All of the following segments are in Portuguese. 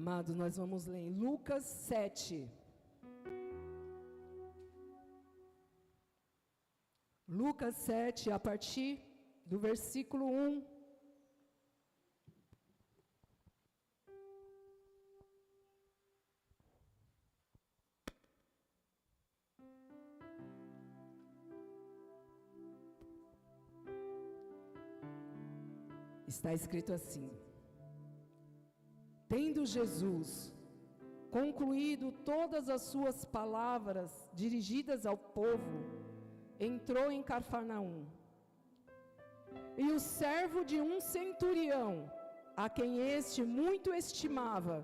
Amados, nós vamos ler em Lucas 7. Lucas 7, a partir do versículo 1. Está escrito assim: Tendo Jesus concluído todas as suas palavras dirigidas ao povo, entrou em Cafarnaum. E o servo de um centurião, a quem este muito estimava,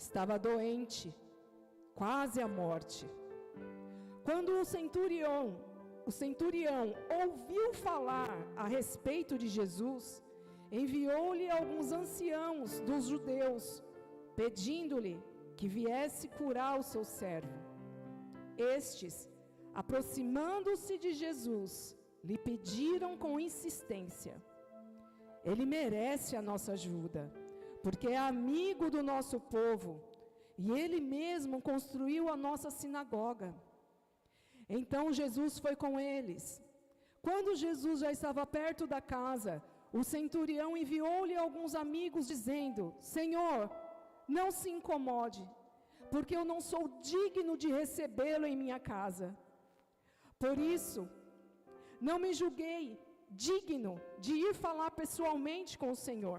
estava doente, quase à morte. Quando o centurião ouviu falar a respeito de Jesus, enviou-lhe alguns anciãos dos judeus, pedindo-lhe que viesse curar o seu servo. Estes, aproximando-se de Jesus, lhe pediram com insistência: Ele merece a nossa ajuda, porque é amigo do nosso povo, e ele mesmo construiu a nossa sinagoga. Então Jesus foi com eles. Quando Jesus já estava perto da casa, o centurião enviou-lhe alguns amigos, dizendo: Senhor, não se incomode, porque eu não sou digno de recebê-lo em minha casa. Por isso, não me julguei digno de ir falar pessoalmente com o Senhor.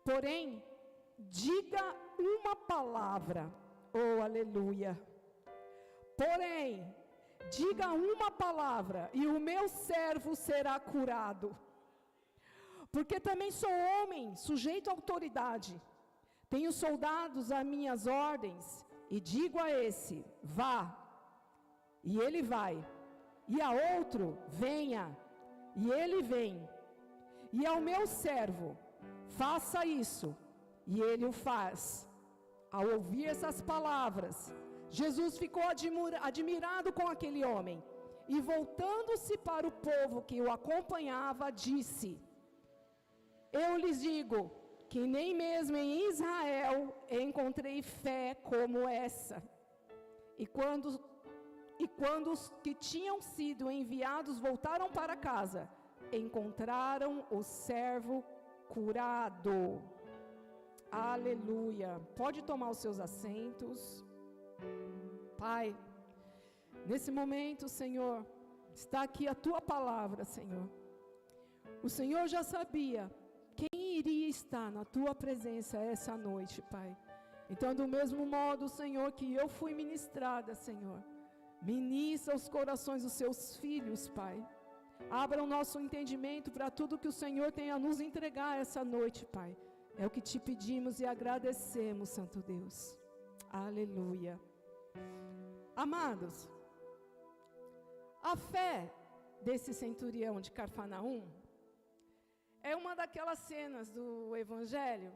Porém, diga uma palavra, oh aleluia. Porém, diga uma palavra e o meu servo será curado. Porque também sou homem, sujeito à autoridade. Tenho soldados às minhas ordens, e digo a esse: vá, e ele vai. E a outro: venha, e ele vem. E ao meu servo: faça isso, e ele o faz. Ao ouvir essas palavras, Jesus ficou admirado com aquele homem, e voltando-se para o povo que o acompanhava, disse: Eu lhes digo que nem mesmo em Israel encontrei fé como essa. E quando os que tinham sido enviados voltaram para casa, encontraram o servo curado. Aleluia. Pode tomar os seus assentos. Pai, nesse momento, Senhor, está aqui a Tua palavra, Senhor. O Senhor já sabia quem iria estar na Tua presença essa noite, Pai. Então, do mesmo modo, Senhor, que eu fui ministrada, Senhor, ministra os corações dos Seus filhos, Pai. Abra o nosso entendimento para tudo que o Senhor tem a nos entregar essa noite, Pai. É o que te pedimos e agradecemos, Santo Deus. Aleluia. Amados, a fé desse centurião de Cafarnaum é uma daquelas cenas do Evangelho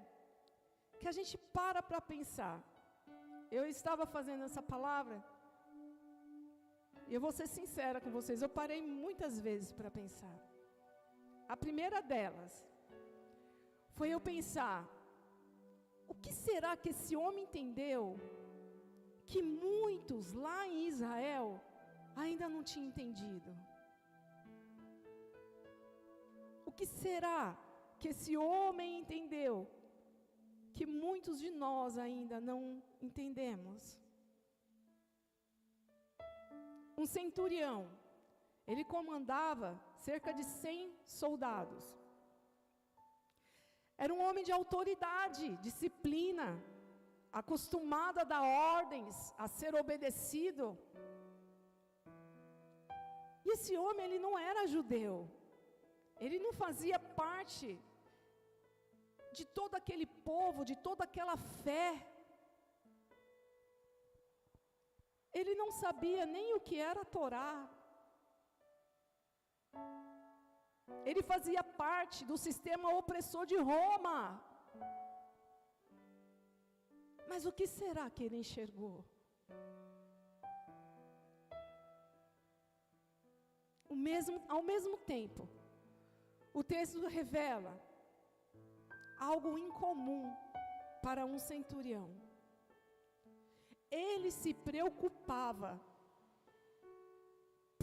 que a gente para pensar. Eu estava fazendo essa palavra e eu vou ser sincera com vocês, eu parei muitas vezes para pensar. A primeira delas foi eu pensar: o que será que esse homem entendeu que muitos lá em Israel ainda não tinham entendido? O que será que esse homem entendeu que muitos de nós ainda não entendemos? Um centurião, ele comandava cerca de 100 soldados. Era um homem de autoridade, disciplina, acostumado a dar ordens, a ser obedecido. E esse homem, ele não era judeu. Ele não fazia parte de todo aquele povo, de toda aquela fé. Ele não sabia nem o que era a Torá. Ele fazia parte do sistema opressor de Roma. Mas o que será que ele enxergou? Ao mesmo tempo, o texto revela algo incomum para um centurião. Ele se preocupava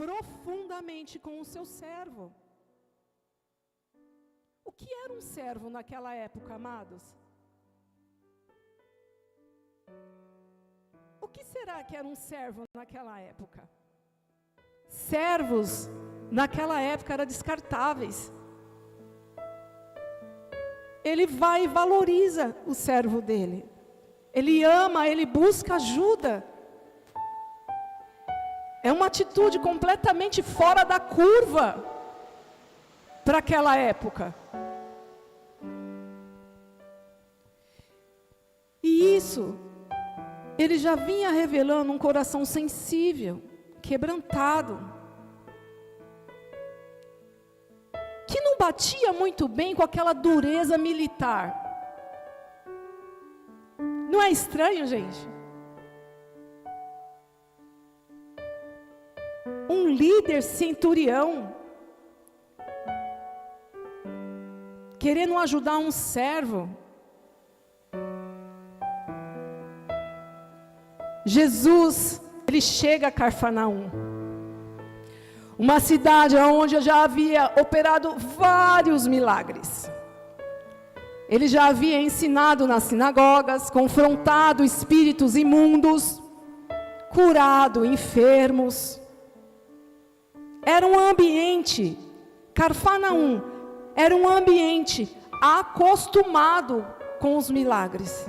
profundamente com o seu servo. O que era um servo naquela época, amados? O que será que era um servo naquela época? Servos, naquela época, eram descartáveis. Ele vai e valoriza o servo dele. Ele ama, ele busca ajuda. É uma atitude completamente fora da curva para aquela época. E isso, ele já vinha revelando um coração sensível, quebrantado, que não batia muito bem com aquela dureza militar. Não é estranho, gente? Um líder centurião, querendo ajudar um servo. Jesus, ele chega a Cafarnaum, uma cidade onde já havia operado vários milagres. Ele já havia ensinado nas sinagogas, confrontado espíritos imundos, curado enfermos. Era um ambiente, Cafarnaum, era um ambiente acostumado com os milagres.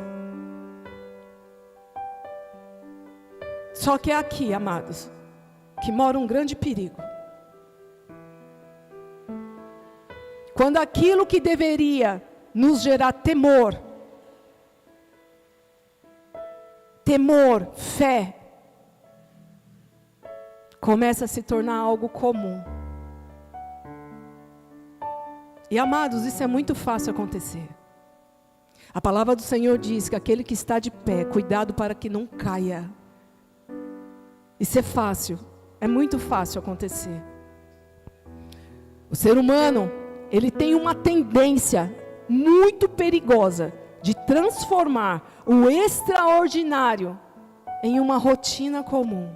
Só que é aqui, amados, que mora um grande perigo. Quando aquilo que deveria nos gerar temor, fé, começa a se tornar algo comum. E amados, isso é muito fácil acontecer. A palavra do Senhor diz que aquele que está de pé, cuidado para que não caia. Isso é fácil, é muito fácil acontecer. O ser humano, ele tem uma tendência muito perigosa de transformar o extraordinário em uma rotina comum.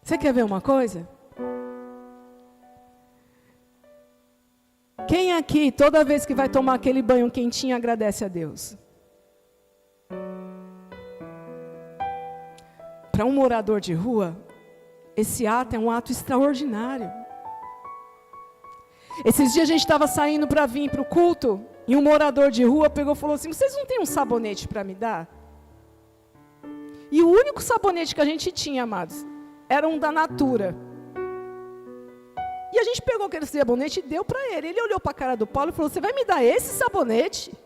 Você quer ver uma coisa? Quem aqui, toda vez que vai tomar aquele banho quentinho, agradece a Deus? Para um morador de rua, esse ato é um ato extraordinário. Esses dias a gente estava saindo para vir para o culto, e um morador de rua pegou e falou assim: vocês não têm um sabonete para me dar? E o único sabonete que a gente tinha, amados, era um da Natura. E a gente pegou aquele sabonete e deu para ele. Ele olhou para a cara do Paulo e falou: você vai me dar esse sabonete?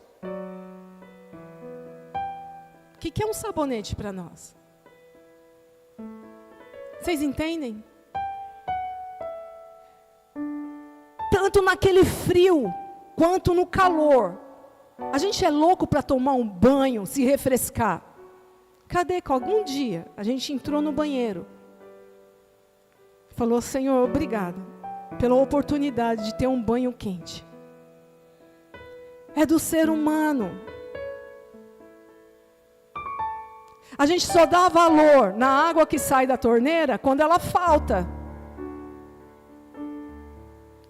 O que é um sabonete para nós? Vocês entendem? Tanto naquele frio, quanto no calor. A gente é louco para tomar um banho, se refrescar. Cadê que algum dia a gente entrou no banheiro, falou: Senhor, obrigado pela oportunidade de ter um banho quente. É do ser humano. A gente só dá valor na água que sai da torneira quando ela falta.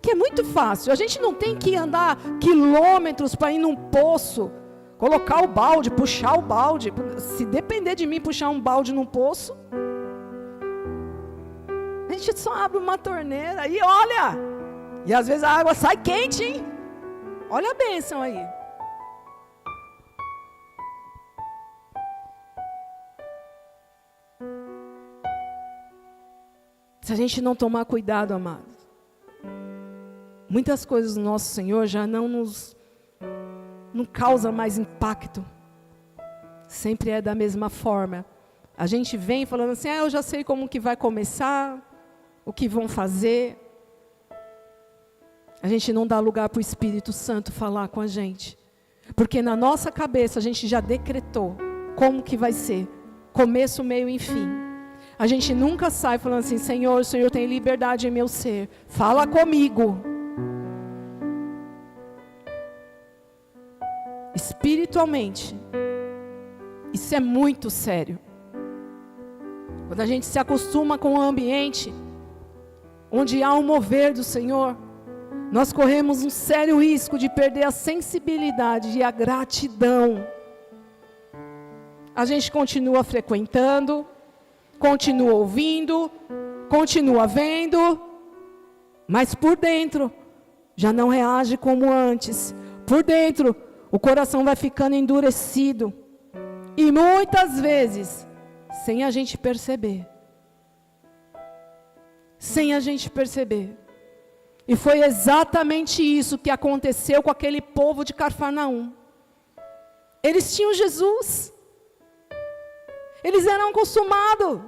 Que é muito fácil. A gente não tem que andar quilômetros para ir num poço, colocar o balde, puxar o balde. Se depender de mim puxar um balde num poço, a gente só abre uma torneira e olha. E às vezes a água sai quente, hein? Olha a bênção aí. Se a gente não tomar cuidado, amados, muitas coisas do nosso Senhor já não causa mais impacto. Sempre é da mesma forma. A gente vem falando assim: eu já sei como que vai começar, o que vão fazer. A gente não dá lugar para o Espírito Santo falar com a gente. Porque na nossa cabeça a gente já decretou como que vai ser. Começo, meio e fim. A gente nunca sai falando assim: Senhor, o Senhor tem liberdade em meu ser. Fala comigo. espiritualmente. Isso é muito sério. Quando a gente se acostuma com o ambiente onde há um mover do Senhor, nós corremos um sério risco de perder a sensibilidade e a gratidão. A gente continua frequentando, continua ouvindo, continua vendo, mas por dentro já não reage como antes. Por dentro o coração vai ficando endurecido. E muitas vezes, sem a gente perceber. Sem a gente perceber. E foi exatamente isso que aconteceu com aquele povo de Cafarnaum. Eles tinham Jesus. Eles eram acostumados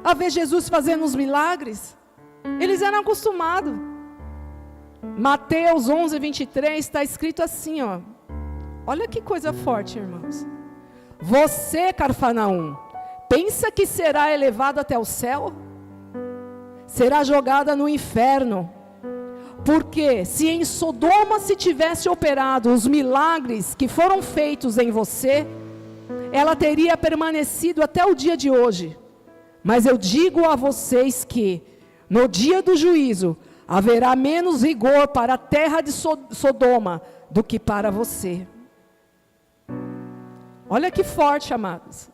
a ver Jesus fazendo os milagres. Eles eram acostumados. Mateus 11, 23 está escrito assim, ó. Olha que coisa forte, irmãos. Você, Cafarnaum, pensa que será elevado até o céu? Será jogada no inferno. Porque se em Sodoma se tivesse operado os milagres que foram feitos em você, ela teria permanecido até o dia de hoje. Mas eu digo a vocês que, no dia do juízo, haverá menos rigor para a terra de Sodoma do que para você. Olha que forte, amados.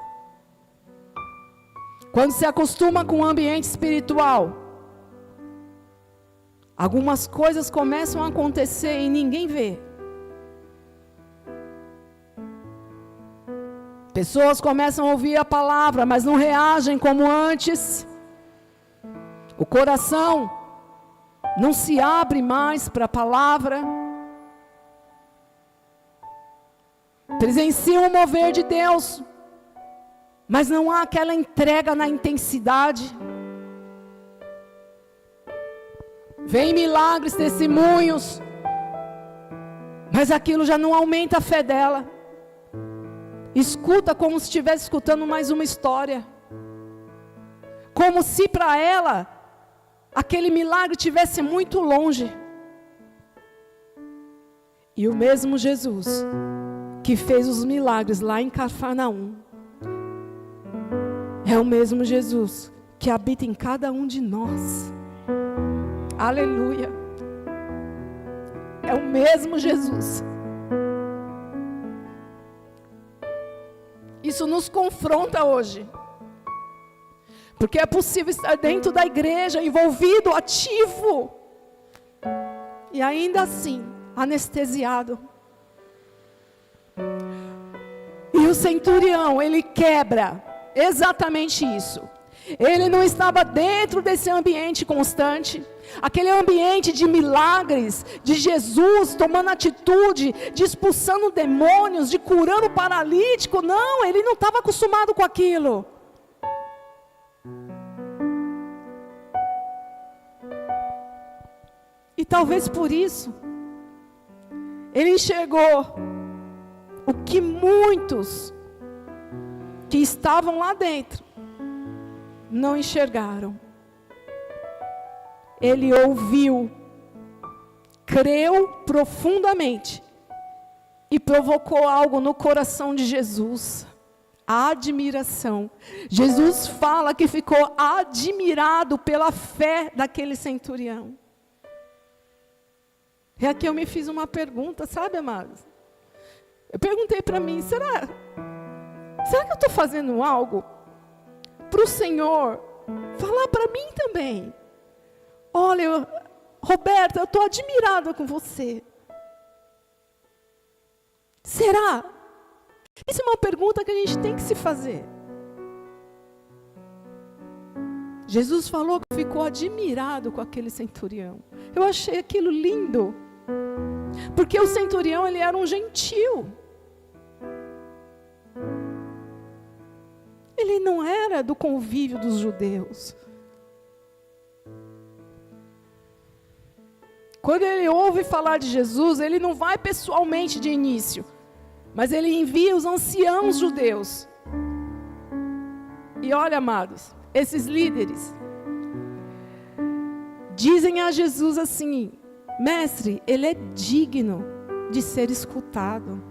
Quando se acostuma com o ambiente espiritual, algumas coisas começam a acontecer e ninguém vê. Pessoas começam a ouvir a palavra, mas não reagem como antes. O coração não se abre mais para a palavra. Presenciam o mover de Deus, mas não há aquela entrega na intensidade. Vem milagres, testemunhos, mas aquilo já não aumenta a fé dela. Escuta como se estivesse escutando mais uma história. Como se para ela aquele milagre estivesse muito longe. E o mesmo Jesus que fez os milagres lá em Cafarnaum é o mesmo Jesus que habita em cada um de nós. Aleluia. É o mesmo Jesus. Isso nos confronta hoje. Porque é possível estar dentro da igreja, envolvido, ativo, e ainda assim, anestesiado. E o centurião, ele quebra exatamente isso. Ele não estava dentro desse ambiente constante, aquele ambiente de milagres, de Jesus tomando atitude, de expulsando demônios, de curando o paralítico. Não, ele não estava acostumado com aquilo. E talvez por isso, ele enxergou o que muitos que estavam lá dentro não enxergaram. Ele ouviu, creu profundamente e provocou algo no coração de Jesus, a admiração. Jesus fala que ficou admirado pela fé daquele centurião. E aqui eu me fiz uma pergunta, sabe, amados? Eu perguntei para mim, será que eu estou fazendo algo para o Senhor falar para mim também? Olha, Roberta, eu estou admirada com você. Será? Isso é uma pergunta que a gente tem que se fazer. Jesus falou que ficou admirado com aquele centurião. Eu achei aquilo lindo. Porque o centurião, ele era um gentil. Ele não era do convívio dos judeus. Quando ele ouve falar de Jesus, ele não vai pessoalmente de início, mas ele envia os anciãos judeus. E olha, amados, esses líderes dizem a Jesus assim: mestre, ele é digno de ser escutado.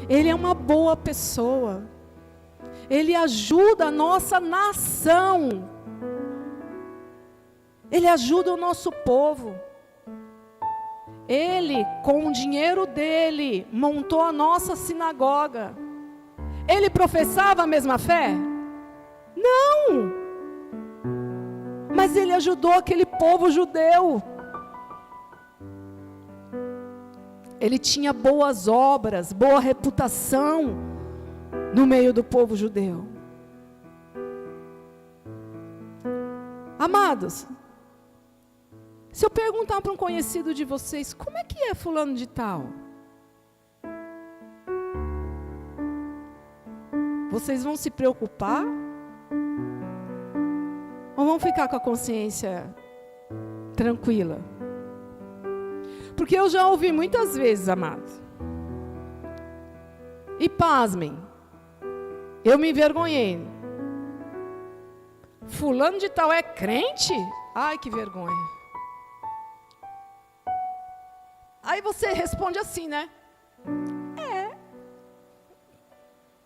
Ele é uma boa pessoa. Ele ajuda a nossa nação. Ele ajuda o nosso povo. Ele, com o dinheiro dele, montou a nossa sinagoga. Ele professava a mesma fé? Não! Mas ele ajudou aquele povo judeu. Ele tinha boas obras, boa reputação no meio do povo judeu. Amados, se eu perguntar para um conhecido de vocês, como é que é fulano de tal? Vocês vão se preocupar? Ou vão ficar com a consciência tranquila? Porque eu já ouvi muitas vezes, amados. E pasmem, eu me envergonhei. Fulano de tal é crente? Ai, que vergonha. Aí você responde assim, né?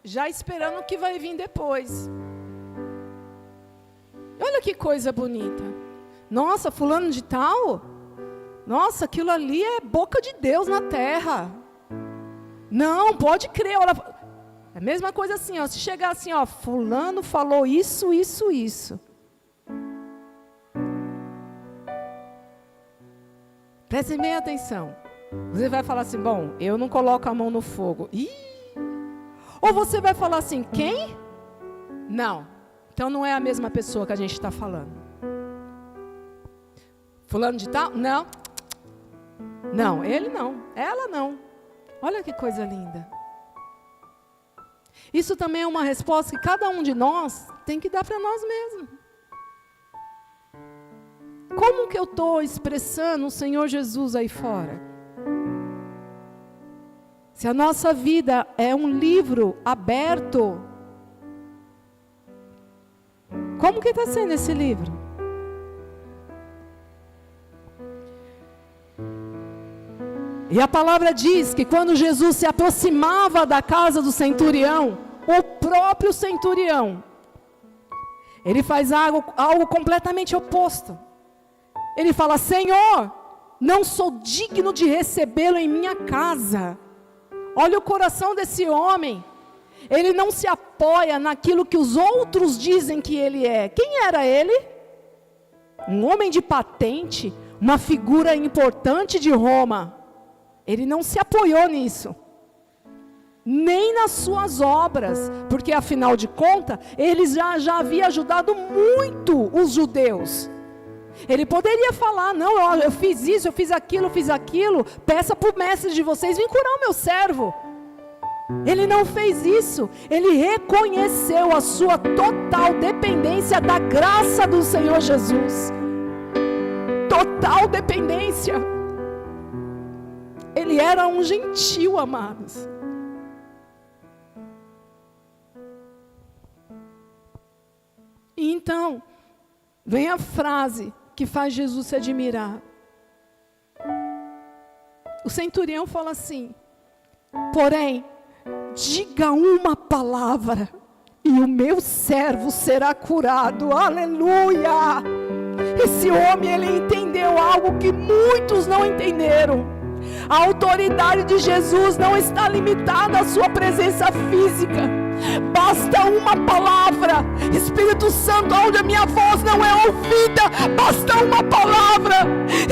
Já esperando o que vai vir depois. Olha que coisa bonita. Nossa, fulano de tal? Nossa, aquilo ali é boca de Deus na terra. Não, pode crer. Olha, é a mesma coisa assim, ó, se chegar assim, ó, fulano falou isso, isso, isso. Prestem bem atenção. Você vai falar assim, bom, eu não coloco a mão no fogo. Ih! Ou você vai falar assim, quem? Não. Então não é a mesma pessoa que a gente está falando. Fulano de tal? Não. Não, ele não. Ela não. Olha que coisa linda. Isso também é uma resposta que cada um de nós tem que dar para nós mesmos. Como que eu estou expressando o Senhor Jesus aí fora? Se a nossa vida é um livro aberto, como que está sendo esse livro? E a palavra diz que quando Jesus se aproximava da casa do centurião, o próprio centurião, ele faz algo completamente oposto. Ele fala, Senhor, não sou digno de recebê-lo em minha casa. Olha o coração desse homem. Ele não se apoia naquilo que os outros dizem que ele é. Quem era ele? Um homem de patente, uma figura importante de Roma. Ele não se apoiou nisso. Nem nas suas obras, porque afinal de contas, ele já havia ajudado muito os judeus. Ele poderia falar, não, eu fiz isso, eu fiz aquilo, peça para o mestre de vocês, vem curar o meu servo. Ele não fez isso, ele reconheceu a sua total dependência da graça do Senhor Jesus. Total dependência. Ele era um gentil, amados. E então, vem a frase que faz Jesus se admirar. O centurião fala assim, porém, diga uma palavra e o meu servo será curado. Aleluia! Esse homem, ele entendeu algo que muitos não entenderam. A autoridade de Jesus não está limitada à sua presença física. Basta uma palavra. Espírito Santo, onde a minha voz não é ouvida, basta uma palavra.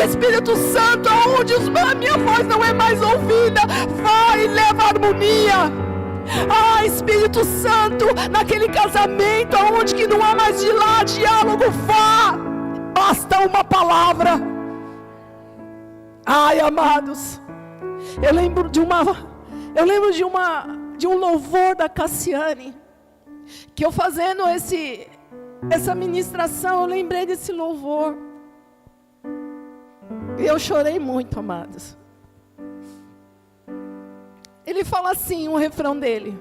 Espírito Santo, onde a minha voz não é mais ouvida, vai e leva harmonia. Espírito Santo, naquele casamento onde que não há mais diálogo, vá. Basta uma palavra. Amados, eu lembro de um louvor da Cassiane, que eu fazendo essa ministração, eu lembrei desse louvor, e eu chorei muito, amados. Ele fala assim, o refrão dele,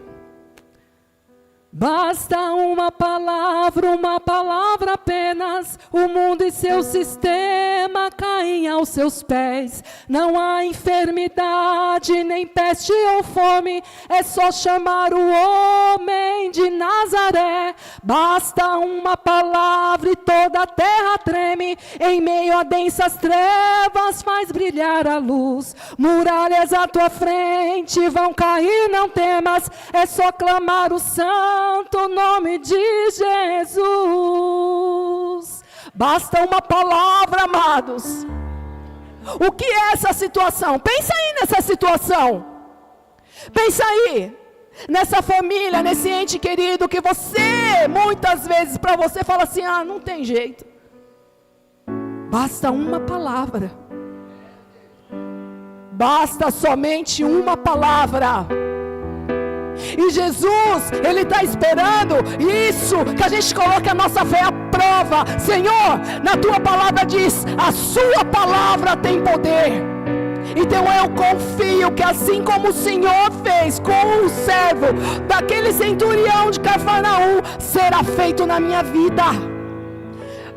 Basta uma palavra apenas, o mundo e seu sistema caem aos seus pés. Não há enfermidade, nem peste ou fome, é só chamar o homem de Nazaré. Basta uma palavra e toda a terra treme, em meio a densas trevas faz brilhar a luz. Muralhas à tua frente vão cair, não temas, é só clamar o santo nome de Jesus. Basta uma palavra, amados. O que é essa situação? Pensa aí nessa situação. Pensa aí nessa família, nesse ente querido que você, muitas vezes, para você fala assim: ah, não tem jeito. Basta uma palavra. Basta somente uma palavra. E Jesus, Ele está esperando isso, que a gente coloque a nossa fé à prova. Senhor, na Tua palavra diz, a Sua palavra tem poder. Então eu confio que assim como o Senhor fez com o servo daquele centurião de Cafarnaum, será feito na minha vida.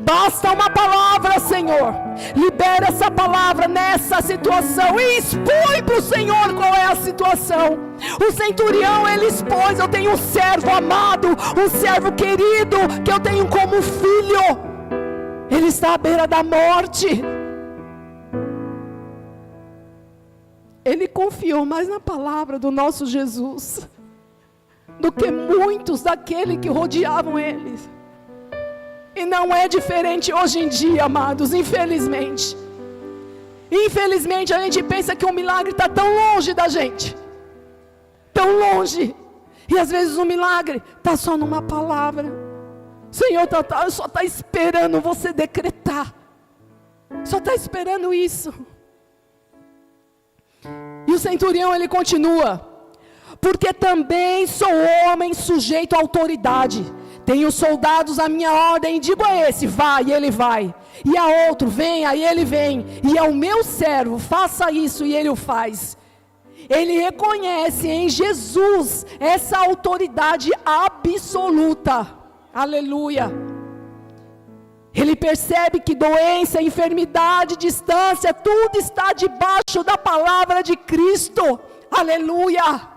Basta uma palavra, Senhor. Libera essa palavra nessa situação e expõe para o Senhor qual é a situação. O centurião, ele expôs: eu tenho um servo amado, um servo querido, que eu tenho como filho. Ele está à beira da morte. Ele confiou mais na palavra do nosso Jesus do que muitos daqueles que rodeavam ele. E não é diferente hoje em dia, amados, infelizmente. Infelizmente a gente pensa que o milagre está tão longe da gente. Tão longe. E às vezes o milagre está só numa palavra. O Senhor só está esperando você decretar. Só está esperando isso. E o centurião, ele continua: porque também sou homem sujeito à autoridade. Tenho soldados à minha ordem, e digo a esse, vai, e ele vai. E a outro, venha, e ele vem. E ao meu servo, faça isso, e ele o faz. Ele reconhece em Jesus essa autoridade absoluta. Aleluia. Ele percebe que doença, enfermidade, distância, tudo está debaixo da palavra de Cristo. Aleluia.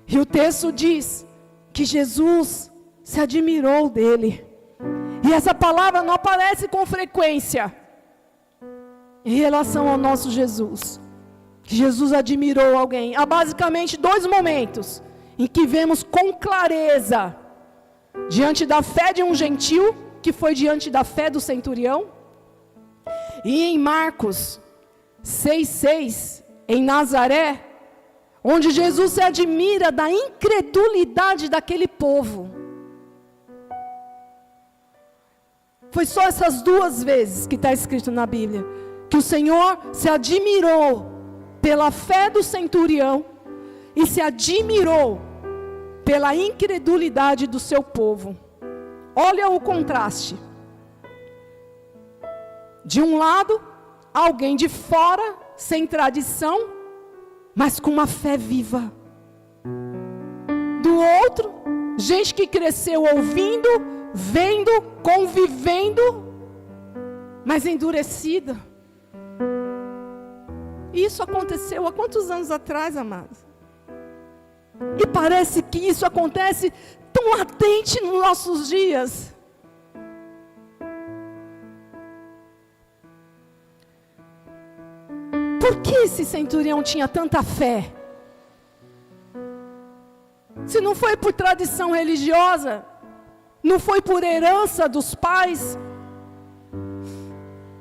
E o texto diz que Jesus se admirou dele. E essa palavra não aparece com frequência em relação ao nosso Jesus. Que Jesus admirou alguém. Há basicamente 2 momentos em que vemos com clareza, diante da fé de um gentil, que foi diante da fé do centurião, e em Marcos 6,6, em Nazaré, onde Jesus se admira da incredulidade daquele povo. Foi só essas 2 vezes que está escrito na Bíblia, que o Senhor se admirou pela fé do centurião e se admirou pela incredulidade do seu povo. Olha o contraste. De um lado, alguém de fora, sem tradição, mas com uma fé viva. Do outro, gente que cresceu ouvindo, vendo, convivendo, mas endurecida. Isso aconteceu há quantos anos atrás, amados? E parece que isso acontece tão latente nos nossos dias. Por que esse centurião tinha tanta fé? Se não foi por tradição religiosa, não foi por herança dos pais,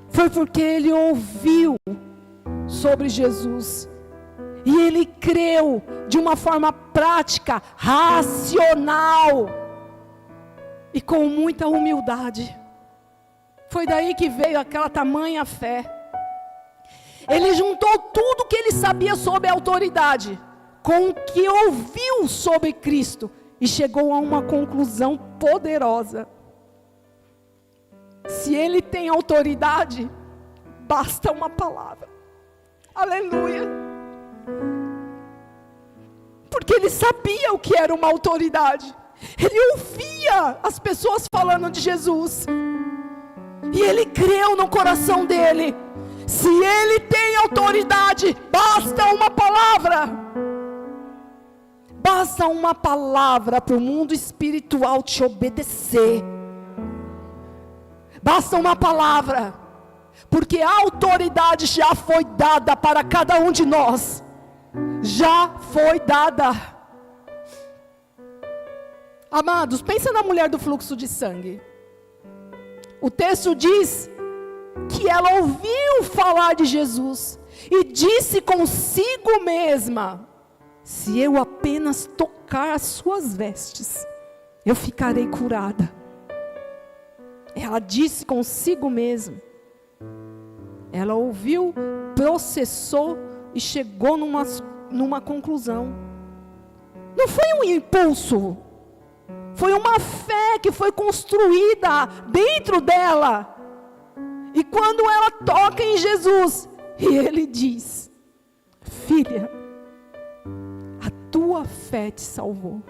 foi porque ele ouviu sobre Jesus. E ele creu de uma forma prática, racional e com muita humildade. Foi daí que veio aquela tamanha fé. Ele juntou tudo que ele sabia sobre a autoridade com o que ouviu sobre Cristo e chegou a uma conclusão poderosa. Se ele tem autoridade, basta uma palavra. Aleluia. Porque ele sabia o que era uma autoridade. Ele ouvia as pessoas falando de Jesus. E ele creu no coração dele. Se ele tem autoridade, basta uma palavra. Basta uma palavra para o mundo espiritual te obedecer. Basta uma palavra. Porque a autoridade já foi dada para cada um de nós. Já foi dada. Amados, pensa na mulher do fluxo de sangue. O texto diz que ela ouviu falar de Jesus e disse consigo mesma: se eu apenas tocar as suas vestes, eu ficarei curada. Ela disse consigo mesma. Ela ouviu, processou e chegou numa conclusão. Não foi um impulso. Foi uma fé que foi construída dentro dela. E quando ela toca em Jesus, e ele diz: filha, a tua fé te salvou.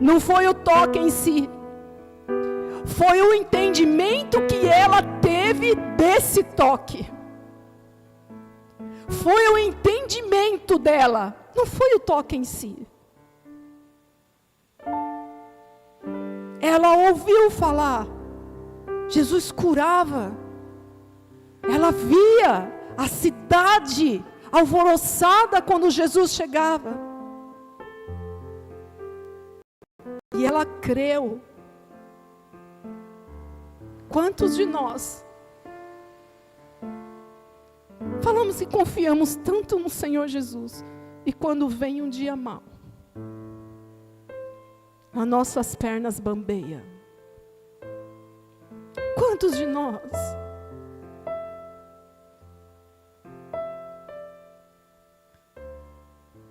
Não foi o toque em si, foi o entendimento que ela teve desse toque. Foi o entendimento dela, não foi o toque em si. Ela ouviu falar, Jesus curava. Ela via a cidade alvoroçada quando Jesus chegava. E ela creu. Quantos de nós falamos que confiamos tanto no Senhor Jesus, e quando vem um dia mau, as nossas pernas bambeiam? Quantos de nós?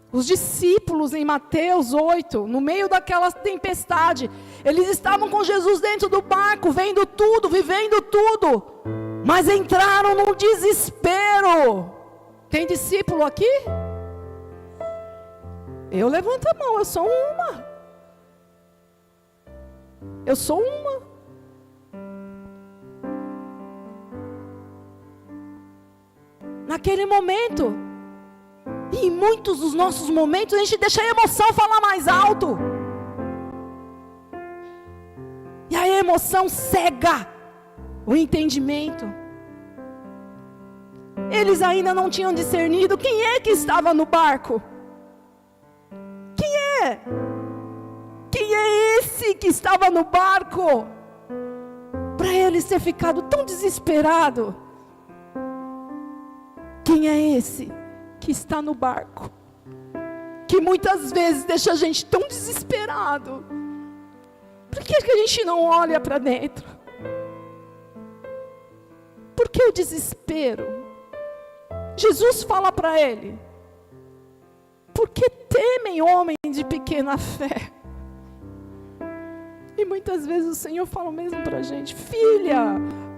Os discípulos em Mateus 8, no meio daquela tempestade, eles estavam com Jesus dentro do barco, vendo tudo, vivendo tudo, mas entraram num desespero. Tem discípulo aqui? Eu levanto a mão, eu sou uma. Eu sou uma. Naquele momento, e em muitos dos nossos momentos, a gente deixa a emoção falar mais alto. E a emoção cega o entendimento. Eles ainda não tinham discernido quem é que estava no barco. Quem é? Quem é esse que estava no barco? Para eles ter ficado tão desesperado. Quem é esse que está no barco, que muitas vezes deixa a gente tão desesperado? Por que a gente não olha para dentro? Por que o desespero? Jesus fala para ele: por que temem, homem de pequena fé? E muitas vezes o Senhor fala mesmo para a gente: filha,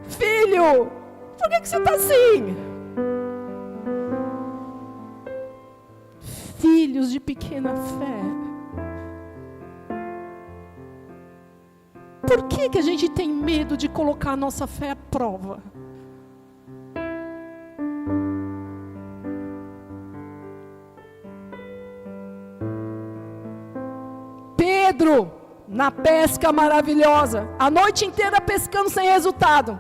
filho, por que você está assim? Filhos de pequena fé. Por que a gente tem medo de colocar a nossa fé à prova? Pedro, na pesca maravilhosa, a noite inteira pescando sem resultado.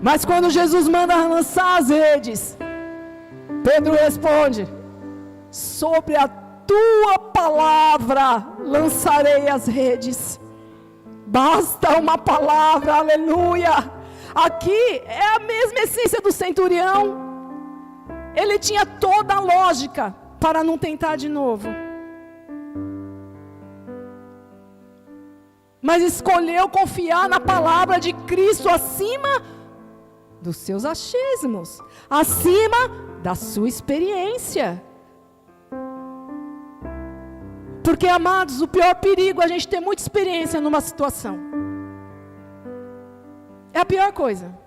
Mas quando Jesus manda lançar as redes, Pedro responde: sobre a tua palavra lançarei as redes. Basta uma palavra, aleluia. Aqui é a mesma essência do centurião. Ele tinha toda a lógica para não tentar de novo, mas escolheu confiar na palavra de Cristo acima dos seus achismos, acima da sua experiência. Porque, amados, o pior perigo é a gente ter muita experiência numa situação. É a pior coisa.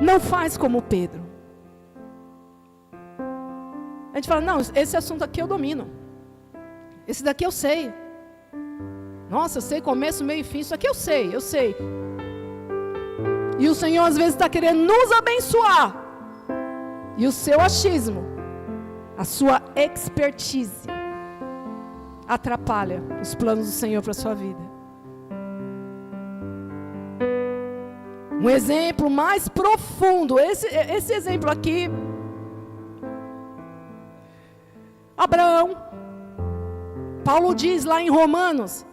Não faz como Pedro. A gente fala, não, esse assunto aqui eu domino. Esse daqui eu sei. Nossa, eu sei começo, meio e fim. Isso aqui eu sei. E o Senhor às vezes está querendo nos abençoar. E o seu achismo, a sua expertise, atrapalha os planos do Senhor para a sua vida. Um exemplo mais profundo, esse exemplo aqui, Abraão. Paulo diz lá em Romanos,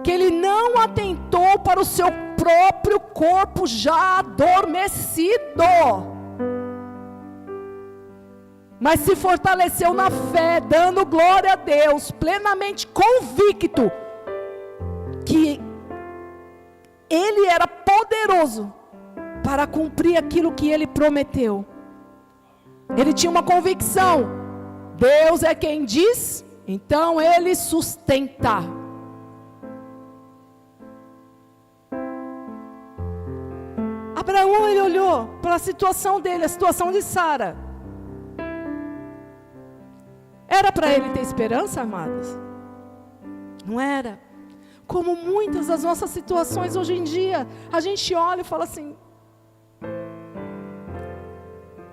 que ele não atentou para o seu próprio corpo já adormecido, mas se fortaleceu na fé, dando glória a Deus, plenamente convicto, que ele era poderoso para cumprir aquilo que ele prometeu. Ele tinha uma convicção: Deus é quem diz, então ele sustenta. Abraão, ele olhou para a situação dele, a situação de Sara. Era para ele ter esperança, amados? Não era. Como muitas das nossas situações hoje em dia, a gente olha e fala assim,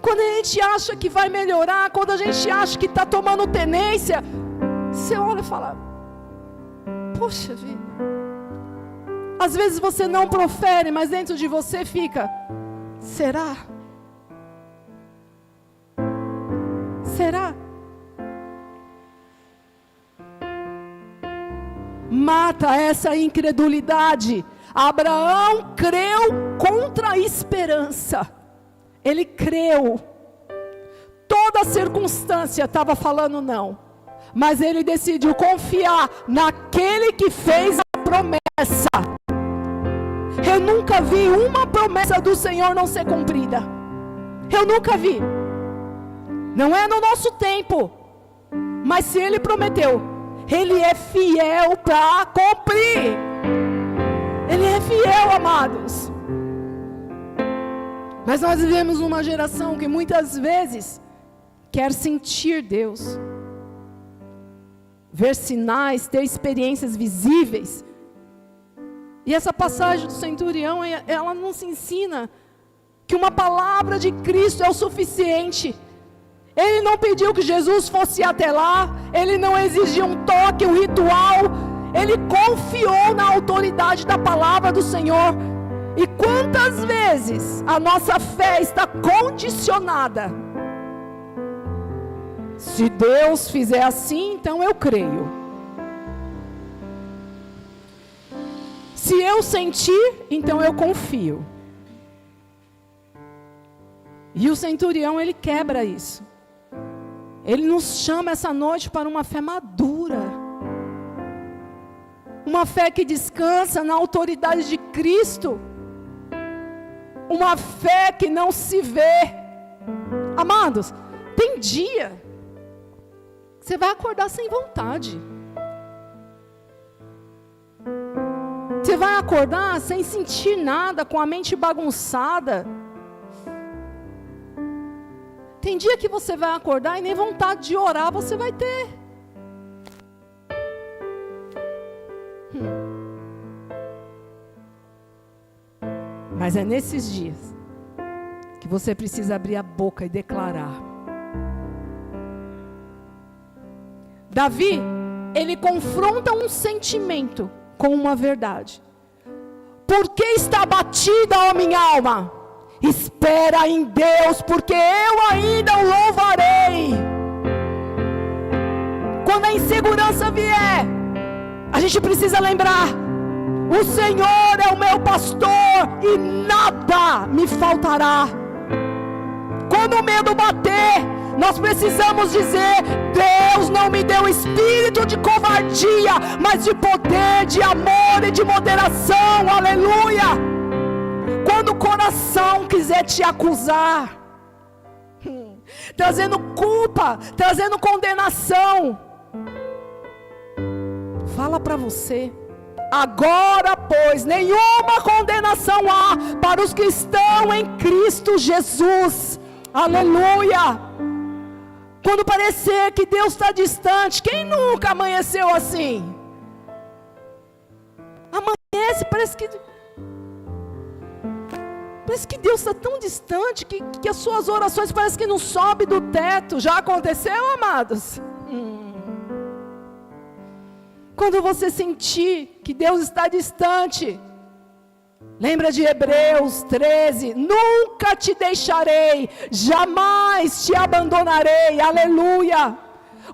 quando a gente acha que vai melhorar, quando a gente acha que está tomando tenência, você olha e fala, poxa vida. Às vezes você não profere, mas dentro de você fica, será? Será? Mata essa incredulidade. Abraão creu contra a esperança. Ele creu. Toda circunstância estava falando não, mas ele decidiu confiar naquele que fez a promessa. Eu nunca vi uma promessa do Senhor não ser cumprida. Eu nunca vi. Não é no nosso tempo, mas se Ele prometeu, Ele é fiel para cumprir. Ele é fiel, amados. Mas nós vivemos numa geração que muitas vezes quer sentir Deus, ver sinais, ter experiências visíveis. E essa passagem do centurião, ela nos ensina que uma palavra de Cristo é o suficiente. Ele não pediu que Jesus fosse até lá, ele não exigiu um toque, um ritual, ele confiou na autoridade da palavra do Senhor. E quantas vezes a nossa fé está condicionada? Se Deus fizer assim, então eu creio. Se eu sentir, então eu confio. E o centurião, ele quebra isso. Ele nos chama essa noite para uma fé madura. Uma fé que descansa na autoridade de Cristo. Uma fé que não se vê. Amados, tem dia que você vai acordar sem vontade. Você vai acordar sem sentir nada, com a mente bagunçada. Tem dia que você vai acordar e nem vontade de orar você vai ter. Mas é nesses dias que você precisa abrir a boca e declarar. Davi, ele confronta um sentimento com uma verdade. Por que está abatida, ó minha alma? Espera em Deus, porque eu ainda o louvarei. Quando a insegurança vier, a gente precisa lembrar: o Senhor é o meu pastor e nada me faltará. Quando o medo bater, nós precisamos dizer: Deus não me deu espírito de covardia, mas de poder, de amor e de moderação. Aleluia! Quando o coração quiser te acusar, trazendo culpa, trazendo condenação, fala para você: Agora, pois, nenhuma condenação há para os que estão em Cristo Jesus. Aleluia! Quando parecer que Deus está distante, quem nunca amanheceu assim? Amanhece, parece que Deus está tão distante que as suas orações parecem que não sobem do teto. Já aconteceu, amados? Quando você sentir que Deus está distante, lembra de Hebreus 13: nunca te deixarei, jamais te abandonarei. Aleluia!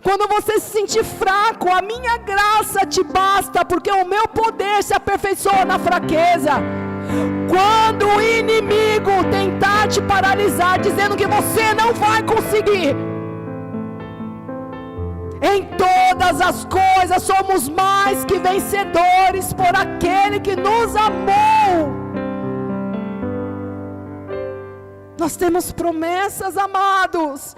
Quando você se sentir fraco, a minha graça te basta, porque o meu poder se aperfeiçoa na fraqueza. Quando o inimigo tentar te paralisar, dizendo que você não vai conseguir, em todas as coisas somos mais que vencedores por aquele que nos amou. Nós temos promessas, amados.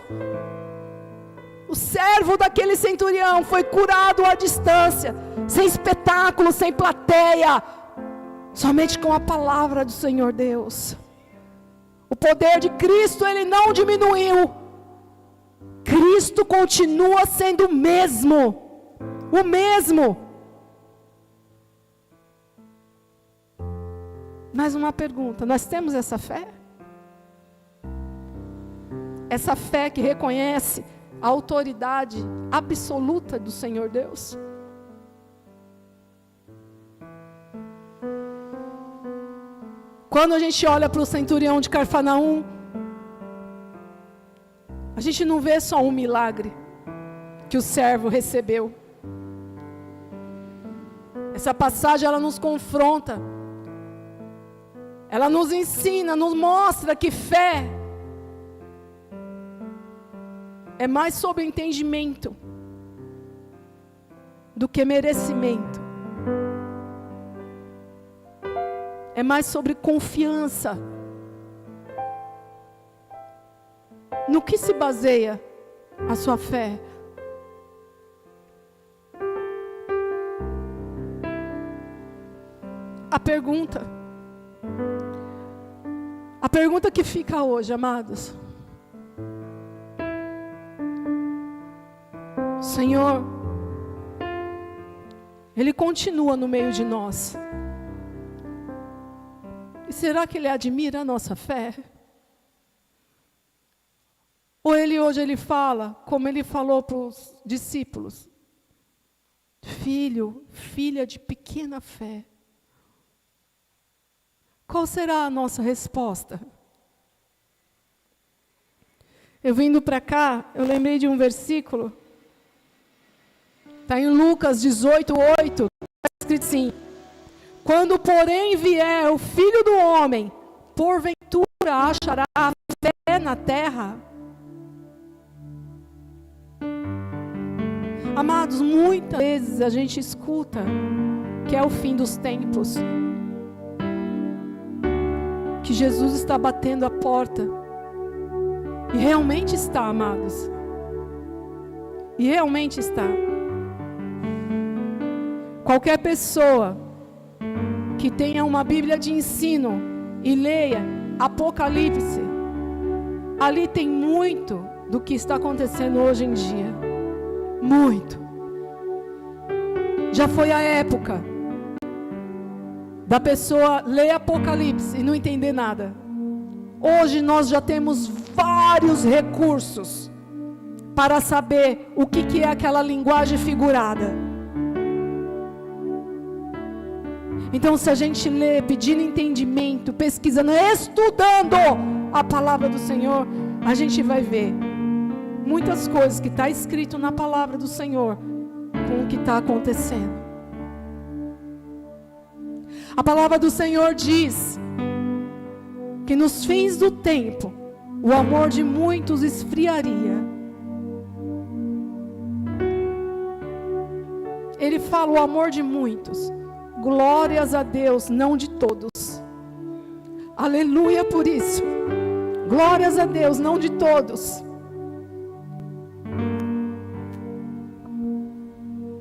O servo daquele centurião foi curado à distância, sem espetáculo, sem plateia, somente com a palavra do Senhor Deus. O poder de Cristo, ele não diminuiu. Cristo continua sendo o mesmo. O mesmo. Mais uma pergunta: nós temos essa fé? Essa fé que reconhece a autoridade absoluta do Senhor Deus? Quando a gente olha para o centurião de Cafarnaum, a gente não vê só um milagre que o servo recebeu. Essa passagem, ela nos confronta, ela nos ensina, nos mostra que fé é mais sobre entendimento do que merecimento. É mais sobre confiança. No que se baseia a sua fé? A pergunta que fica hoje, amados: o Senhor, Ele continua no meio de nós. E será que Ele admira a nossa fé? Ou hoje Ele fala, como Ele falou para os discípulos: filho, filha de pequena fé. Qual será a nossa resposta? Eu vindo para cá, eu lembrei de um versículo. Está em Lucas 18:8. Está escrito assim: quando porém vier o Filho do Homem, porventura achará fé na terra? Amados, muitas vezes a gente escuta que é o fim dos tempos, que Jesus está batendo a porta, e realmente está, amados, e realmente está. Qualquer pessoa que tenha uma Bíblia de ensino e leia Apocalipse, ali tem muito do que está acontecendo hoje em dia. Muito. Já foi a época da pessoa ler Apocalipse e não entender nada. Hoje nós já temos vários recursos para saber o que é aquela linguagem figurada. Então, se a gente lê pedindo entendimento, pesquisando, estudando a palavra do Senhor, a gente vai ver muitas coisas que está escrito na palavra do Senhor com o que está acontecendo. A palavra do Senhor diz que nos fins do tempo o amor de muitos esfriaria. Ele fala o amor de muitos. Glórias a Deus, não de todos. Aleluia por isso. Glórias a Deus, não de todos.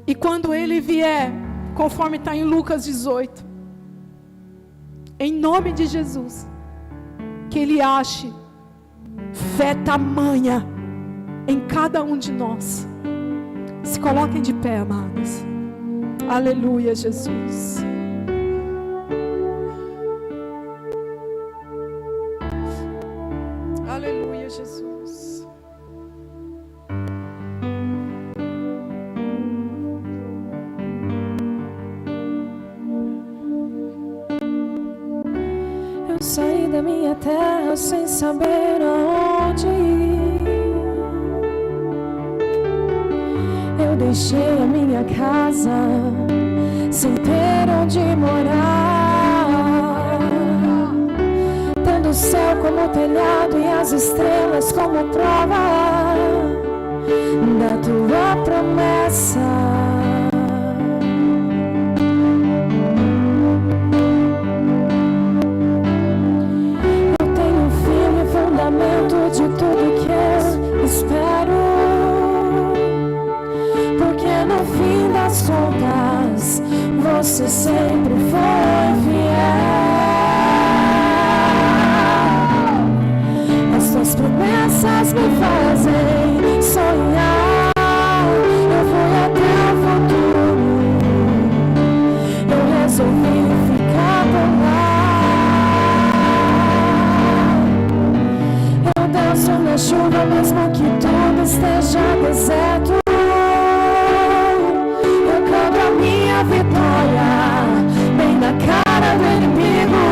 E quando Ele vier conforme está em Lucas 18. Em nome de Jesus, que Ele ache fé tamanha em cada um de nós. Se coloquem de pé, amados. Aleluia, Jesus. Aleluia, Jesus. Eu saí da minha terra sem saber aonde ir. Eu deixei a minha casa sem ter onde morar, tendo o céu como telhado e as estrelas como prova da tua promessa. Eu tenho firme fundamento de tudo que eu espero, porque no fim das contas você sempre foi fiel. As tuas promessas me fazem sonhar. Eu fui até o futuro, eu resolvi ficar por lá. Eu danço na chuva mesmo que tudo esteja deserto. Eu canto a minha vitória bem na cara do inimigo.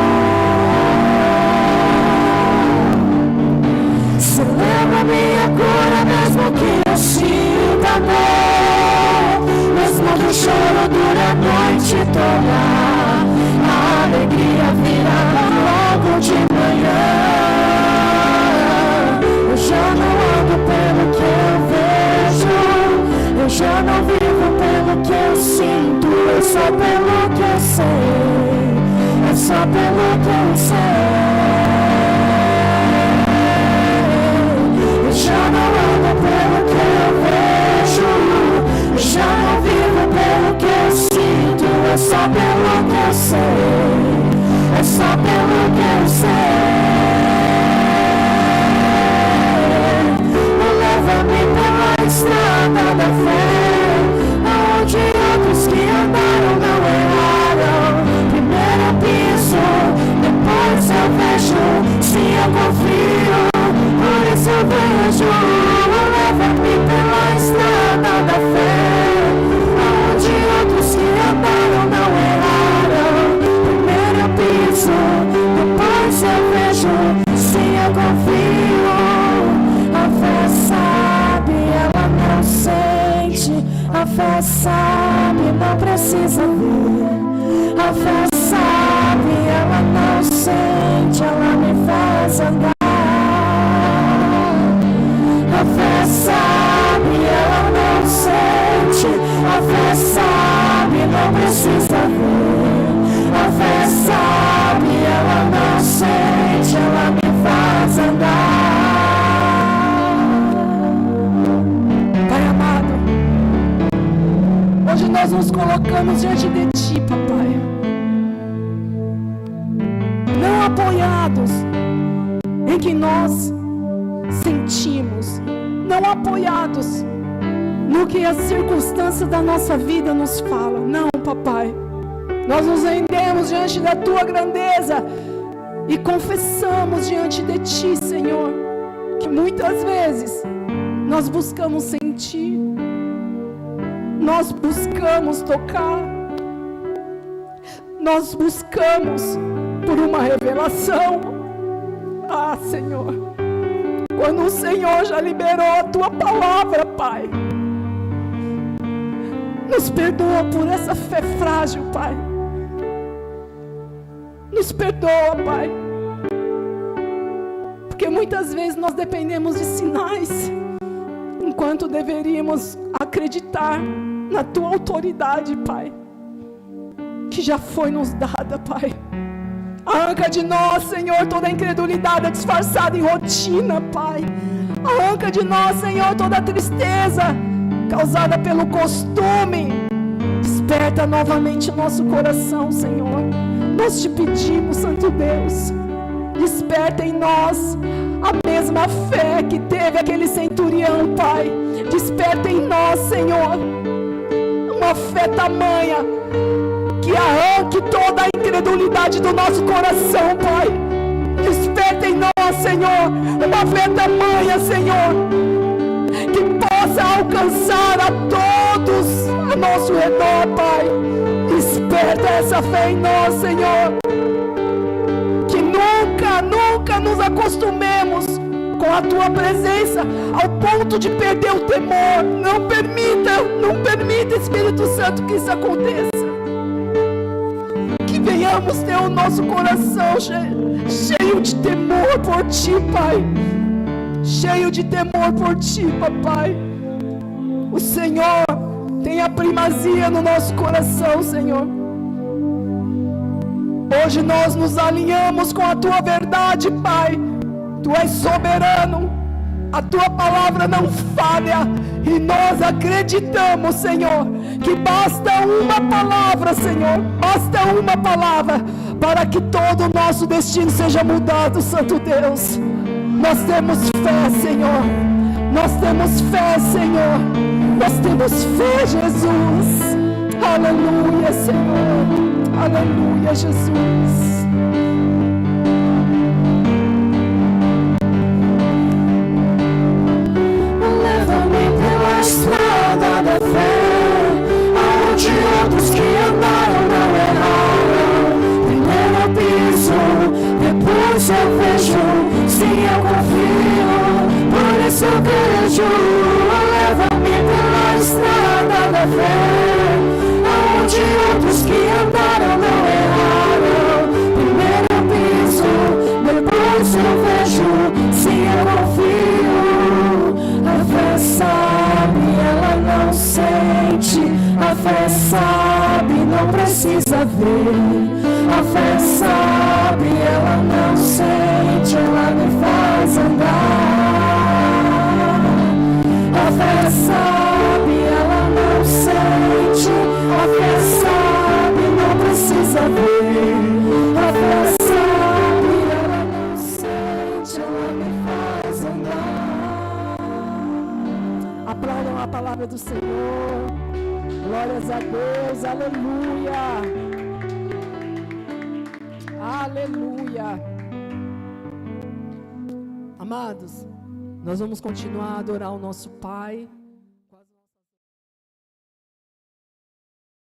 Celebra minha cura mesmo que eu sinta dor, mesmo que o choro dure a noite toda. A alegria virá logo de manhã. Eu já não ando pelo que eu vejo, eu já não vivo pelo que eu sinto, é só pelo que eu sei, é só pelo que eu sei. Eu já não ando pelo que eu vejo, eu já não vivo pelo que eu sinto, é só pelo que eu sei, é só pelo que eu sei. Leva-me pela estrada da fé, aonde outros que andaram não erraram. Primeiro eu piso, depois eu vejo. Se eu confio, por isso eu vejo. Leva-me pela estrada da fé, aonde outros que andaram não erraram. Primeiro eu piso, depois eu vejo. Se eu confio, a fé sabe, ela não sente. A fé sabe, não precisa ver. A fé sabe, ela não sente, ela me faz andar. A fé sabe, ela não sente. A fé sabe, não precisa ver. A fé sabe, ela não sente, ela me faz andar. Pai amado, hoje nós nos colocamos diante de Ti, Papai, não apoiados em que nós sentimos, não apoiados no que as circunstâncias da nossa vida nos falam. Não, Papai, nós nos rendemos diante da Tua grandeza e confessamos diante de Ti, Senhor, que muitas vezes nós buscamos sentir, nós buscamos tocar, nós buscamos por uma revelação. Ah, Senhor, quando o Senhor já liberou a Tua palavra, Pai, nos perdoa por essa fé frágil, Pai. Nos perdoa, Pai, porque muitas vezes nós dependemos de sinais, enquanto deveríamos acreditar na Tua autoridade, Pai, que já foi nos dada, Pai. Arranca de nós, Senhor, toda a incredulidade disfarçada em rotina, Pai. Arranca de nós, Senhor, toda a tristeza causada pelo costume Desperta novamente o nosso coração, Senhor. Nós te pedimos, Santo Deus, desperta em nós a mesma fé que teve aquele centurião, Pai. Desperta em nós, Senhor, uma fé tamanha que arranque toda a incredulidade do nosso coração, Pai. Desperta em nós, Senhor, uma fé tamanha, Senhor, que possa alcançar a todos a nosso redor, Pai. Desperta essa fé em nós, Senhor. Que nunca nos acostumemos com a Tua presença ao ponto de perder o temor. Não permita, Espírito Santo, que isso aconteça. Que venhamos ter o nosso coração cheio de temor por Ti, Pai. Cheio de temor por Ti, Papai. O Senhor tem a primazia no nosso coração, Senhor. Hoje nós nos alinhamos com a Tua verdade, Pai. Tu és soberano, a Tua palavra não falha, e nós acreditamos, Senhor, que basta uma palavra, Senhor, basta uma palavra, para que todo o nosso destino seja mudado, Santo Deus. Nós temos fé, Senhor, nós temos fé, Senhor, nós temos fé, Jesus. Aleluia, Senhor, aleluia, Jesus. Estrada da fé, aonde outros que andaram não erraram. Primeiro eu piso, depois eu vejo. Sim, eu confio, por isso eu vejo. Leva-me pela estrada da fé, aonde outros que andaram não erraram. Primeiro eu piso, depois eu vejo. Sim, eu confio, a fé sabe, ela não sente. A fé sabe, não precisa ver. A fé sabe, ela não sente, ela me faz andar. A fé sabe, ela não sente. A fé sabe, não precisa ver. A fé sabe, ela não sente, ela me faz andar. Aplaudam a palavra do Senhor. Glórias a Deus, aleluia. Aleluia. Amados, nós vamos continuar a adorar o nosso Pai.